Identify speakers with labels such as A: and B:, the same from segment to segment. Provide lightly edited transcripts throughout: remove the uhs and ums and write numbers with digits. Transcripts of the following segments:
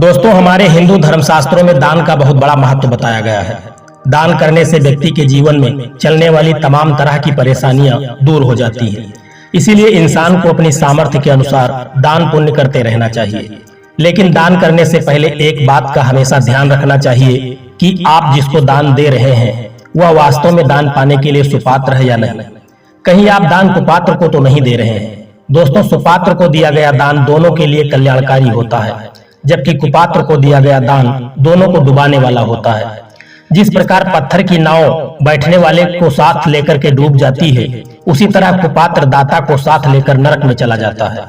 A: दोस्तों, हमारे हिंदू धर्मशास्त्रों में दान का बहुत बड़ा महत्व बताया गया है। दान करने से व्यक्ति के जीवन में चलने वाली तमाम तरह की परेशानियां दूर हो जाती हैं। इसीलिए इंसान को अपनी सामर्थ्य के अनुसार दान पुण्य करते रहना चाहिए। लेकिन दान करने से पहले एक बात का हमेशा ध्यान रखना चाहिए कि आप जिसको दान दे रहे हैं वह वास्तव में दान पाने के लिए सुपात्र है या नहीं। कहीं आप दान कुपात्र को तो नहीं दे रहे हैं। दोस्तों, सुपात्र को दिया गया दान दोनों के लिए कल्याणकारी होता है, जबकि कुपात्र को दिया गया दान दोनों को डुबाने वाला होता है। जिस प्रकार पत्थर की नाव बैठने वाले को साथ लेकर के डूब जाती है, उसी तरह कुपात्र दाता को साथ लेकर नरक में चला जाता है।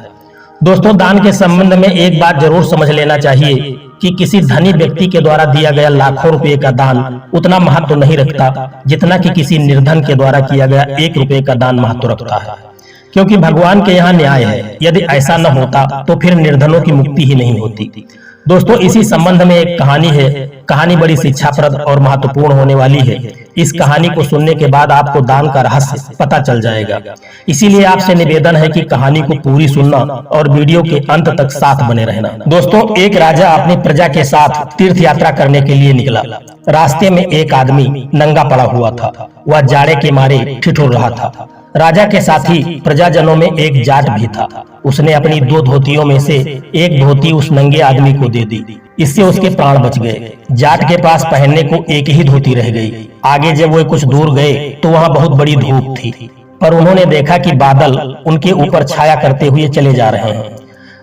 A: दोस्तों, दान के संबंध में एक बात जरूर समझ लेना चाहिए कि किसी धनी व्यक्ति के द्वारा दिया गया लाखों रुपए का दान उतना महत्व नहीं रखता जितना कि किसी निर्धन के द्वारा किया गया 1 रुपए का दान महत्व रखता है। क्योंकि भगवान के यहाँ न्याय है। यदि ऐसा न होता तो फिर निर्धनों की मुक्ति ही नहीं होती। दोस्तों, इसी संबंध में एक कहानी है। कहानी बड़ी शिक्षाप्रद और महत्वपूर्ण होने वाली है। इस कहानी को सुनने के बाद आपको दान का रहस्य पता चल जाएगा। इसीलिए आपसे निवेदन है कि कहानी को पूरी सुनना और वीडियो के अंत तक साथ बने रहना। दोस्तों, एक राजा अपनी प्रजा के साथ तीर्थ यात्रा करने के लिए निकला। रास्ते में एक आदमी नंगा पड़ा हुआ था। वह जाड़े के मारे ठिठुर रहा था। राजा के साथ ही प्रजाजनों में एक जाट भी था। उसने अपनी 2 धोतियों में से एक धोती उस नंगे आदमी को दे दी। इससे उसके प्राण बच गए। जाट के पास पहनने को एक ही धोती रह गई। आगे जब वो कुछ दूर गए तो वहाँ बहुत बड़ी धूप थी, पर उन्होंने देखा कि बादल उनके ऊपर छाया करते हुए चले जा रहे हैं।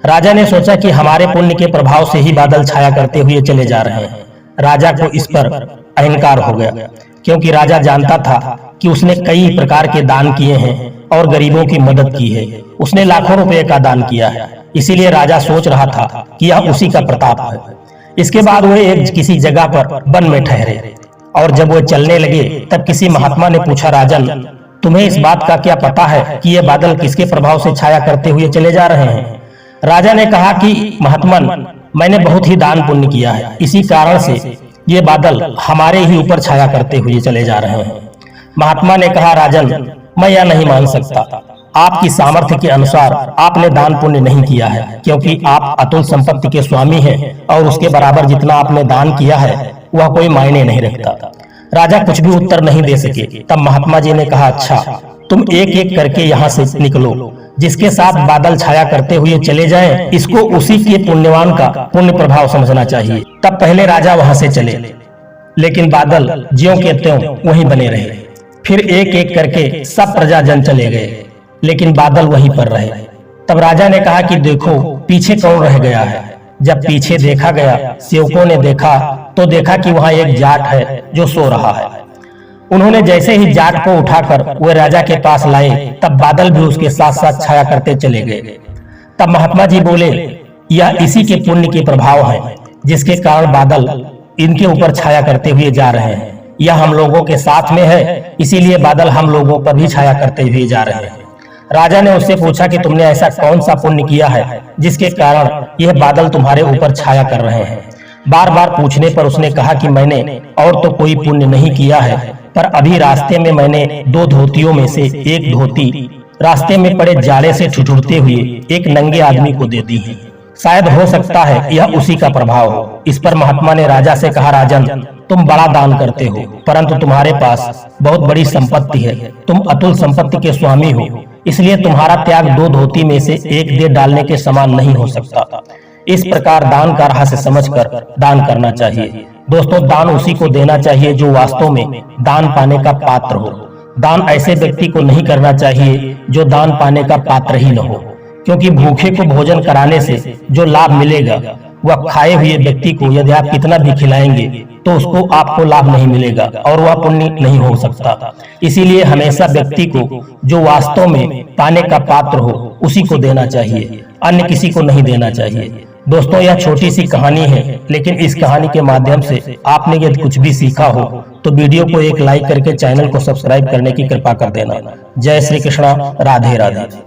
A: राजा ने सोचा कि हमारे पुण्य के प्रभाव से ही बादल छाया करते हुए चले जा रहे हैं। राजा को इस पर अहंकार हो गया, क्योंकि राजा जानता था कि उसने कई प्रकार के दान किए हैं और गरीबों की मदद की है। उसने लाखों रुपए का दान किया है। इसीलिए राजा सोच रहा था कि यह उसी का प्रताप है। इसके बाद वो एक किसी जगह पर वन में ठहरे और जब वो चलने लगे तब किसी महात्मा ने पूछा, राजन, तुम्हें इस बात का क्या पता है कि ये बादल किसके प्रभाव से छाया करते हुए चले जा रहे हैं? राजा ने कहा कि महात्मन, मैंने बहुत ही दान पुण्य किया है, इसी कारण से ये बादल हमारे ही ऊपर छाया करते हुए चले जा रहे हैं। महात्मा ने कहा, राजन, मैं यह नहीं मान सकता। आपकी सामर्थ्य के अनुसार आपने दान पुण्य नहीं किया है, क्योंकि आप अतुल संपत्ति के स्वामी हैं और उसके बराबर जितना आपने दान किया है वह कोई मायने नहीं रखता। राजा कुछ भी उत्तर नहीं दे सके। तब महात्मा जी ने कहा, अच्छा, तुम एक एक करके यहाँ से निकलो। जिसके साथ बादल छाया करते हुए चले जाएं, इसको उसी के पुण्यवान का पुण्य प्रभाव समझना चाहिए। तब पहले राजा वहां से चले, लेकिन बादल ज्यों के त्यों वहीं बने रहे। फिर एक एक करके सब प्रजाजन चले गए, लेकिन बादल वहीं पर रहे। तब राजा ने कहा कि देखो, पीछे कौन रह गया है। जब पीछे देखा गया, सेवकों ने देखा तो देखा कि वहां एक जाट है जो सो रहा है। उन्होंने जैसे ही जाट को उठाकर वे राजा के पास लाए, तब बादल भी उसके साथ साथ छाया करते चले गए। तब महात्मा जी बोले, यह इसी के पुण्य के प्रभाव है, जिसके कारण बादल इनके ऊपर छाया करते हुए जा रहे हैं। यह हम लोगों के साथ में है, इसीलिए बादल हम लोगों पर भी छाया करते हुए जा रहे हैं। राजा ने उससे पूछा कि तुमने ऐसा कौन सा पुण्य किया है जिसके कारण यह बादल तुम्हारे ऊपर छाया कर रहे हैं? बार बार पूछने पर उसने कहा कि मैंने और तो कोई पुण्य नहीं किया है, पर अभी रास्ते में मैंने 2 धोतियों में से एक धोती रास्ते में पड़े जाड़े से ठिठुरते हुए एक नंगे आदमी को दे दी है। शायद हो सकता है यह उसी का प्रभाव हो। इस पर महात्मा ने राजा से कहा, राजन, तुम बड़ा दान करते हो, परंतु तुम्हारे पास बहुत बड़ी संपत्ति है। तुम अतुल संपत्ति के स्वामी हो, इसलिए तुम्हारा त्याग 2 धोती में से एक दे डालने के समान नहीं हो सकता। इस प्रकार दान का रहस्य समझकर दान करना चाहिए। दोस्तों, दान उसी को देना चाहिए जो वास्तव में दान पाने का पात्र हो। दान ऐसे व्यक्ति को नहीं करना चाहिए जो दान पाने का पात्र ही न हो, क्योंकि भूखे को भोजन कराने से जो लाभ मिलेगा वह खाए हुए व्यक्ति को यदि आप कितना भी खिलाएंगे तो उसको आपको लाभ नहीं मिलेगा और वह पुण्य नहीं हो सकता। इसीलिए हमेशा व्यक्ति को जो वास्तव में पाने का पात्र हो उसी को देना चाहिए, अन्य किसी को नहीं देना चाहिए। दोस्तों, यह छोटी सी कहानी है, लेकिन इस कहानी के माध्यम से आपने यदि कुछ भी सीखा हो तो वीडियो को एक लाइक करके चैनल को सब्सक्राइब करने की कृपा कर देना। जय श्री कृष्णा, राधे राधे।